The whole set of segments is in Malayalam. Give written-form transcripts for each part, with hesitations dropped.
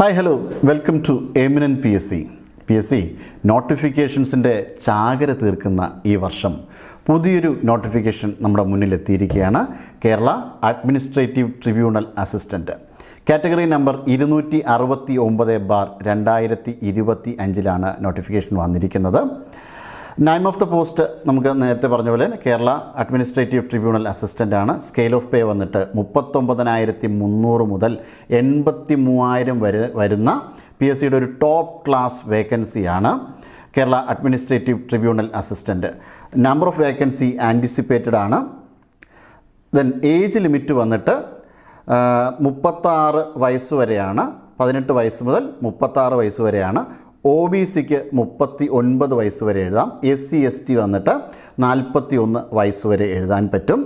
Hi hello welcome to Eminent PSC നോട്ടിഫിക്കേഷൻസിൻ്റെ ചാകര തീർക്കുന്ന ഈ വർഷം പുതിയൊരു നോട്ടിഫിക്കേഷൻ നമ്മുടെ മുന്നിലെത്തിയിരിക്കുകയാണ്. Kerala administrative tribunal assistant category number 269/2025 notification വന്നിരിക്കുന്നത്. നെയിം ഓഫ് ദ പോസ്റ്റ് നമുക്ക് നേരത്തെ പറഞ്ഞ പോലെ കേരള അഡ്മിനിസ്ട്രേറ്റീവ് ട്രിബ്യൂണൽ അസിസ്റ്റൻ്റ് ആണ്. സ്കെയിൽ ഓഫ് പേ വന്നിട്ട് 39,300 മുതൽ 83,000 വരെ വരുന്ന PSCയുടെ ഒരു ടോപ്പ് ക്ലാസ് വേക്കൻസിയാണ് Kerala administrative tribunal assistant. Number of vacancy anticipated ആണ്. ദെൻ ഏജ് ലിമിറ്റ് വന്നിട്ട് 36 വയസ്സ് വരെയാണ്. 18 വയസ്സ് മുതൽ 36 വയസ്സ് വരെയാണ്. OBCക്ക് 39 വയസ്സ് വരെ എഴുതാം. SC/ST വന്നിട്ട് 41 വയസ്സ് വരെ എഴുതാൻ പറ്റും.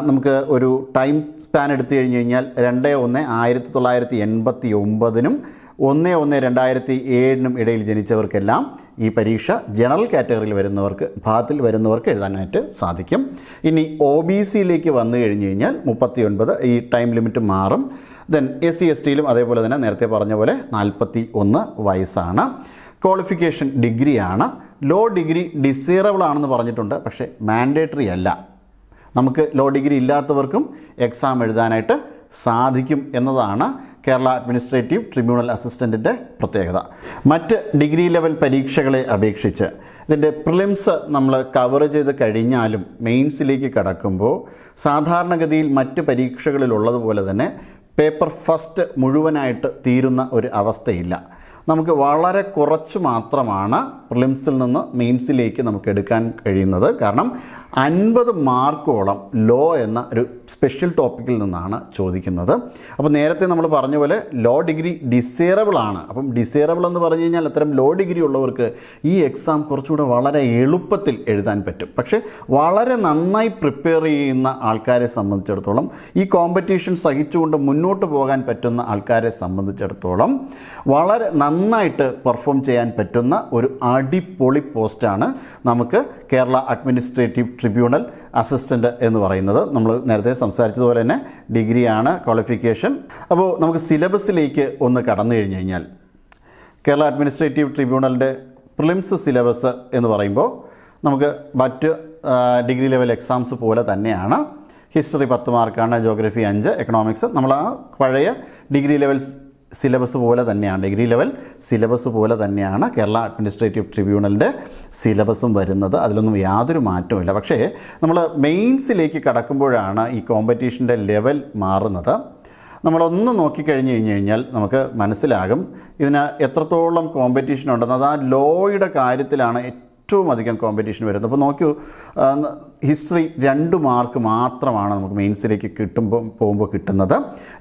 നമുക്ക് ഒരു ടൈം സ്പാൻ എടുത്തു കഴിഞ്ഞ് കഴിഞ്ഞാൽ 2/1/1989 1/1/2007 ഇടയിൽ ജനിച്ചവർക്കെല്ലാം ഈ പരീക്ഷ ജനറൽ കാറ്റഗറിയിൽ വിഭാഗത്തിൽ വരുന്നവർക്ക് എഴുതാനായിട്ട് സാധിക്കും. ഇനി OBCയിലേക്ക് വന്നു കഴിഞ്ഞ് കഴിഞ്ഞാൽ 39 ഈ ടൈം ലിമിറ്റ് മാറും. ദെൻ SC/STയിലും അതേപോലെ തന്നെ നേരത്തെ പറഞ്ഞ പോലെ 41 വയസ്സാണ്. ക്വാളിഫിക്കേഷൻ ഡിഗ്രിയാണ്. ലോ ഡിഗ്രി ഡിസൈറബിൾ ആണെന്ന് പറഞ്ഞിട്ടുണ്ട്, പക്ഷേ മാൻഡേറ്ററി അല്ല. നമുക്ക് ലോ ഡിഗ്രി ഇല്ലാത്തവർക്കും എക്സാം എഴുതാനായിട്ട് സാധിക്കും എന്നതാണ് കേരള അഡ്മിനിസ്ട്രേറ്റീവ് ട്രിബ്യൂണൽ അസിസ്റ്റൻറ്റിൻ്റെ പ്രത്യേകത. മറ്റ് ഡിഗ്രി ലെവൽ പരീക്ഷകളെ അപേക്ഷിച്ച് ഇതിൻ്റെ പ്രിലിംസ് നമ്മൾ കവർ ചെയ്ത് കഴിഞ്ഞാലും മെയിൻസിലേക്ക് കടക്കുമ്പോൾ സാധാരണഗതിയിൽ മറ്റ് പരീക്ഷകളിലുള്ളതുപോലെ തന്നെ പേപ്പർ ഫസ്റ്റ് മുഴുവനായിട്ട് തീരുന്ന ഒരു അവസ്ഥയില്ല. നമുക്ക് വളരെ കുറച്ച് മാത്രമാണ് പ്രിലിംസിൽ നിന്ന് മെയിൻസിലേക്ക് നമുക്ക് എടുക്കാൻ കഴിയുന്നത്. കാരണം 50 മാർക്കോളം ലോ എന്ന ഒരു സ്പെഷ്യൽ ടോപ്പിക്കിൽ നിന്നാണ് ചോദിക്കുന്നത്. അപ്പോൾ നേരത്തെ നമ്മൾ പറഞ്ഞ പോലെ ലോ ഡിഗ്രി ഡിസൈറബിൾ ആണ്. അപ്പം ഡിസൈറബിൾ എന്ന് പറഞ്ഞു കഴിഞ്ഞാൽ അത്തരം ലോ ഡിഗ്രി ഉള്ളവർക്ക് ഈ എക്സാം കുറച്ചുകൂടെ വളരെ എളുപ്പത്തിൽ എഴുതാൻ പറ്റും. പക്ഷേ വളരെ നന്നായി പ്രിപ്പയർ ചെയ്യുന്ന ആൾക്കാരെ സംബന്ധിച്ചിടത്തോളം, ഈ കോമ്പറ്റീഷൻ സഹിച്ചുകൊണ്ട് മുന്നോട്ട് പോകാൻ പറ്റുന്ന ആൾക്കാരെ സംബന്ധിച്ചിടത്തോളം വളരെ നന്നായിട്ട് പെർഫോം ചെയ്യാൻ പറ്റുന്ന ഒരു അടിപൊളി പോസ്റ്റാണ് നമുക്ക് കേരള അഡ്മിനിസ്ട്രേറ്റീവ് ട്രിബ്യൂണൽ അസിസ്റ്റൻ്റ് എന്ന് പറയുന്നത്. നമ്മൾ നേരത്തെ സംസാരിച്ചതുപോലെ തന്നെ ഡിഗ്രിയാണ് ക്വാളിഫിക്കേഷൻ. അപ്പോൾ നമുക്ക് സിലബസിലേക്ക് ഒന്ന് കടന്നു കഴിഞ്ഞ് കഴിഞ്ഞാൽ കേരള അഡ്മിനിസ്ട്രേറ്റീവ് ട്രിബ്യൂണലിൻ്റെ പ്രിലിംസ് സിലബസ് എന്ന് പറയുമ്പോൾ നമുക്ക് മറ്റ് ഡിഗ്രി ലെവൽ എക്സാംസ് പോലെ തന്നെയാണ്. ഹിസ്റ്ററി 10 മാർക്കാണ്, ജോഗ്രഫി 5, എക്കണോമിക്സ് നമ്മൾ ആ പഴയ ഡിഗ്രി ലെവൽ സിലബസ് പോലെ തന്നെയാണ്. ഡിഗ്രി ലെവൽ സിലബസ് പോലെ തന്നെയാണ് കേരള അഡ്മിനിസ്ട്രേറ്റീവ് ട്രിബ്യൂണലിൻ്റെ സിലബസും വരുന്നത്. അതിലൊന്നും യാതൊരു മാറ്റവുമില്ല. പക്ഷേ നമ്മൾ മെയിൻസിലേക്ക് കടക്കുമ്പോഴാണ് ഈ കോമ്പറ്റീഷൻ്റെ ലെവൽ മാറുന്നത്. നമ്മളൊന്ന് നോക്കിക്കഴിഞ്ഞ് കഴിഞ്ഞാൽ നമുക്ക് മനസ്സിലാകും ഇതിന് എത്രത്തോളം കോമ്പറ്റീഷൻ ഉണ്ടെന്ന്. അത് ആ ലോയുടെ കാര്യത്തിലാണ് ഏറ്റവും അധികം കോമ്പറ്റീഷൻ വരുന്നത്. അപ്പോൾ നോക്കൂ, ഹിസ്റ്ററി 2 മാർക്ക് മാത്രമാണ് നമുക്ക് മെയിൻസിലേക്ക് പോകുമ്പോൾ കിട്ടുന്നത്.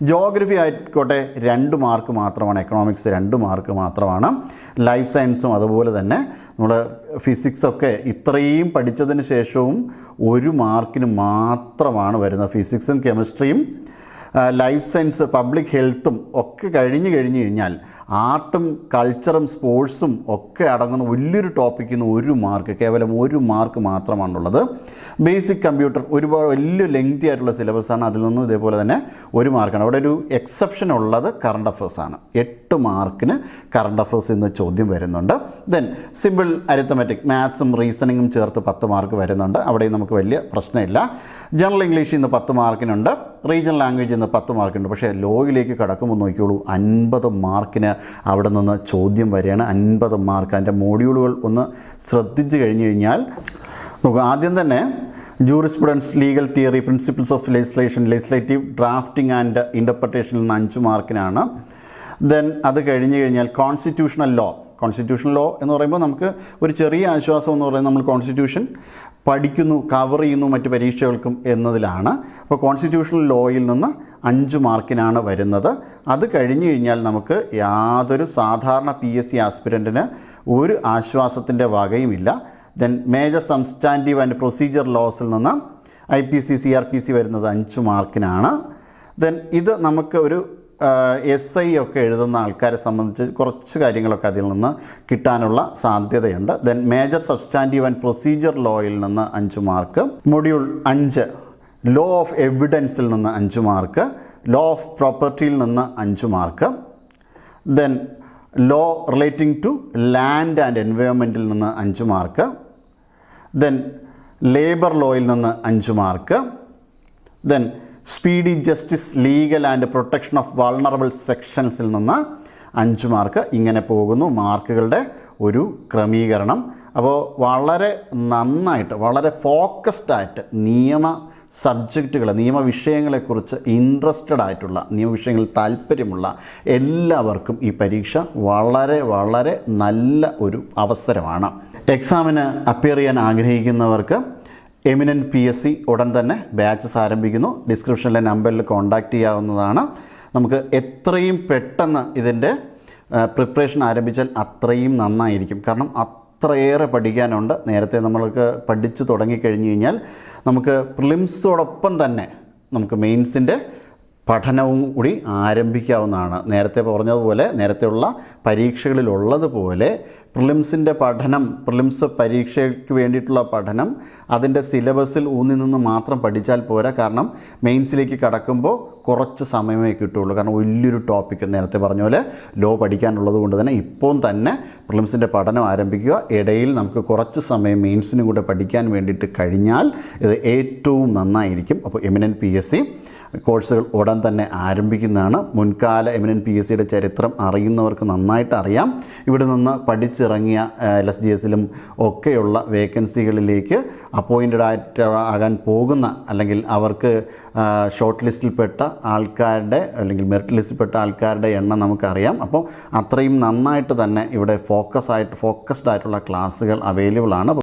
ജോഗ്രഫി ആയിക്കോട്ടെ 2 മാർക്ക് മാത്രമാണ്. എക്കണോമിക്സ് 2 മാർക്ക് മാത്രമാണ്. ലൈഫ് സയൻസും അതുപോലെ തന്നെ നമ്മൾ ഫിസിക്സൊക്കെ ഇത്രയും പഠിച്ചതിന് ശേഷവും 1 മാർക്കിന് മാത്രമാണ് വരുന്നത്. ഫിസിക്സും കെമിസ്ട്രിയും ലൈഫ് സയൻസ് പബ്ലിക് ഹെൽത്തും ഒക്കെ കഴിഞ്ഞ് കഴിഞ്ഞാൽ ആർട്ടും കൾച്ചറും സ്പോർട്സും ഒക്കെ അടങ്ങുന്ന വലിയൊരു ടോപ്പിക്കിൽ നിന്ന് 1 മാർക്ക്, കേവലം 1 മാർക്ക് മാത്രമാണുള്ളത്. ബേസിക് കമ്പ്യൂട്ടർ ഒരുപാട് വലിയ ലെങ്തി ആയിട്ടുള്ള സിലബസാണ്. അതിൽ നിന്നും ഇതേപോലെ തന്നെ 1 മാർക്കാണ്. അവിടെ ഒരു എക്സെപ്ഷൻ ഉള്ളത് കറണ്ട് അഫേഴ്സാണ്. 8 മാർക്കിന് കറണ്ട് അഫേഴ്സ് ഇന്ന് ചോദ്യം വരുന്നുണ്ട്. ദെൻ സിമ്പിൾ അരിത്തമെറ്റിക് മാത്സും റീസണിങ്ങും ചേർത്ത് 10 മാർക്ക് വരുന്നുണ്ട്. അവിടെയും നമുക്ക് വലിയ പ്രശ്നമില്ല. ജനറൽ ഇംഗ്ലീഷിൽ നിന്ന് 10 മാർക്കിനുണ്ട്. റീജിയണൽ ലാംഗ്വേജിൽ നിന്ന് 10 മാർക്കുണ്ട്. പക്ഷേ ലോയിലേക്ക് കടക്കുമ്പോൾ നോക്കിയോളൂ, 50 മാർക്കിന് അവിടെ നിന്ന് ചോദ്യം വരികയാണ്. 50 മാർക്ക്. അതിൻ്റെ മോഡ്യൂളുകൾ ഒന്ന് ശ്രദ്ധിച്ചു കഴിഞ്ഞ് കഴിഞ്ഞാൽ നോക്കുക. ആദ്യം തന്നെ jurisprudence, legal theory, principles of legislation, legislative drafting and ഇൻ്റർപ്രിട്ടേഷനിൽ നിന്ന് 5 മാർക്കിനാണ്. ദെൻ അത് കഴിഞ്ഞ് കഴിഞ്ഞാൽ കോൺസ്റ്റിറ്റ്യൂഷണൽ ലോ എന്ന് പറയുമ്പോൾ നമുക്ക് ഒരു ചെറിയ ആശ്വാസം എന്ന് പറയുന്നത് നമ്മൾ കോൺസ്റ്റിറ്റ്യൂഷൻ പഠിക്കുന്നു, കവർ ചെയ്യുന്നു മറ്റ് പരീക്ഷകൾക്കും എന്നതിലാണ്. അപ്പോൾ കോൺസ്റ്റിറ്റ്യൂഷണൽ ലോയിൽ നിന്ന് 5 മാർക്കിനാണ് വരുന്നത്. അത് കഴിഞ്ഞ് കഴിഞ്ഞാൽ നമുക്ക് യാതൊരു സാധാരണ PSC ആസ്പിരൻറ്റിന് ഒരു ആശ്വാസത്തിൻ്റെ വകയുമില്ല. Then major substantive and procedure ലോസിൽ നിന്ന് IPC CRPC വരുന്നത് 5 മാർക്കിനാണ്. ദെൻ ഇത് നമുക്ക് ഒരു SI ഒക്കെ എഴുതുന്ന ആൾക്കാരെ സംബന്ധിച്ച് കുറച്ച് കാര്യങ്ങളൊക്കെ അതിൽ നിന്ന് കിട്ടാനുള്ള സാധ്യതയുണ്ട്. Then major substantive and procedure ലോയിൽ നിന്ന് 5 മാർക്ക്. മൊഡ്യൂൾ 5 ലോ ഓഫ് എവിഡൻസിൽ നിന്ന് 5 മാർക്ക്. ലോ ഓഫ് പ്രോപ്പർട്ടിയിൽ നിന്ന് 5 മാർക്ക്. Then law relating to land and എൻവയോൺമെൻറ്റിൽ നിന്ന് 5 മാർക്ക്. ദെൻ ലേബർ ലോയിൽ നിന്ന് 5 മാർക്ക്. Then speedy justice, legal and protection of vulnerable സെക്ഷൻസിൽ നിന്ന് 5 മാർക്ക്. ഇങ്ങനെ പോകുന്നു മാർക്കുകളുടെ ഒരു ക്രമീകരണം. അപ്പോൾ വളരെ നന്നായിട്ട്, വളരെ ഫോക്കസ്ഡ് ആയിട്ട് നിയമ വിഷയങ്ങളെക്കുറിച്ച് ഇൻട്രസ്റ്റഡ് ആയിട്ടുള്ള, നിയമവിഷയങ്ങളിൽ താല്പര്യമുള്ള എല്ലാവർക്കും ഈ പരീക്ഷ വളരെ വളരെ നല്ല ഒരു അവസരമാണ്. എക്സാമിന് അപ്പിയർ ചെയ്യാൻ ആഗ്രഹിക്കുന്നവർക്ക് എമിനൻറ്റ് PSC ഉടൻ തന്നെ ബാച്ചസ് ആരംഭിക്കുന്നു. ഡിസ്ക്രിപ്ഷനിലെ നമ്പറിൽ കോൺടാക്റ്റ് ചെയ്യാവുന്നതാണ്. നമുക്ക് എത്രയും പെട്ടെന്ന് ഇതിൻ്റെ പ്രിപ്പറേഷൻ ആരംഭിച്ചാൽ അത്രയും നന്നായിരിക്കും. കാരണം അത്രയേറെ പഠിക്കാനുണ്ട്. നേരത്തെ നമ്മൾക്ക് പഠിച്ചു തുടങ്ങിക്കഴിഞ്ഞ് കഴിഞ്ഞാൽ നമുക്ക് പ്രിലിംസോടൊപ്പം തന്നെ നമുക്ക് മെയിൻസിൻ്റെ പഠനവും കൂടി ആരംഭിക്കാവുന്നതാണ്. നേരത്തെ പറഞ്ഞതുപോലെ, നേരത്തെയുള്ള പരീക്ഷകളിലുള്ളതുപോലെ പ്രിലിംസിൻ്റെ പഠനം, പ്രിലിംസ് പരീക്ഷയ്ക്ക് വേണ്ടിയിട്ടുള്ള പഠനം അതിൻ്റെ സിലബസിൽ ഊന്നി നിന്ന് മാത്രം പഠിച്ചാൽ പോരാ. കാരണം മെയിൻസിലേക്ക് കടക്കുമ്പോൾ കുറച്ച് സമയമേ കിട്ടുള്ളൂ. കാരണം വലിയൊരു ടോപ്പിക്ക്, നേരത്തെ പറഞ്ഞ പോലെ ലോ പഠിക്കാനുള്ളത് കൊണ്ട് തന്നെ ഇപ്പോൾ തന്നെ പ്രിലിംസിൻ്റെ പഠനം ആരംഭിക്കുക. ഇടയിൽ നമുക്ക് കുറച്ച് സമയം മെയിൻസിനും കൂടെ പഠിക്കാൻ വേണ്ടിയിട്ട് കഴിഞ്ഞാൽ ഇത് ഏറ്റവും നന്നായിരിക്കും. അപ്പോൾ എമിനൻറ്റ് PSC കോഴ്സുകൾ ഉടൻ തന്നെ ആരംഭിക്കുന്നതാണ്. മുൻകാല എമിനൻറ്റ് PSCയുടെ ചരിത്രം അറിയുന്നവർക്ക് നന്നായിട്ട് അറിയാം. ഇവിടെ നിന്ന് പഠിച്ചിറങ്ങിയ LSGSലും ഒക്കെയുള്ള വേക്കൻസികളിലേക്ക് അപ്പോയിൻറ്റഡ് ആകാൻ പോകുന്ന, അല്ലെങ്കിൽ അവർക്ക് ഷോർട്ട് ലിസ്റ്റിൽപ്പെട്ട ആൾക്കാരുടെ, അല്ലെങ്കിൽ മെറിറ്റ് ലിസ്റ്റിൽപ്പെട്ട ആൾക്കാരുടെ എണ്ണം നമുക്കറിയാം. അപ്പോൾ അത്രയും നന്നായിട്ട് തന്നെ ഇവിടെ ഫോക്കസ്ഡ് ആയിട്ടുള്ള ക്ലാസ്സുകൾ അവൈലബിൾ ആണ്.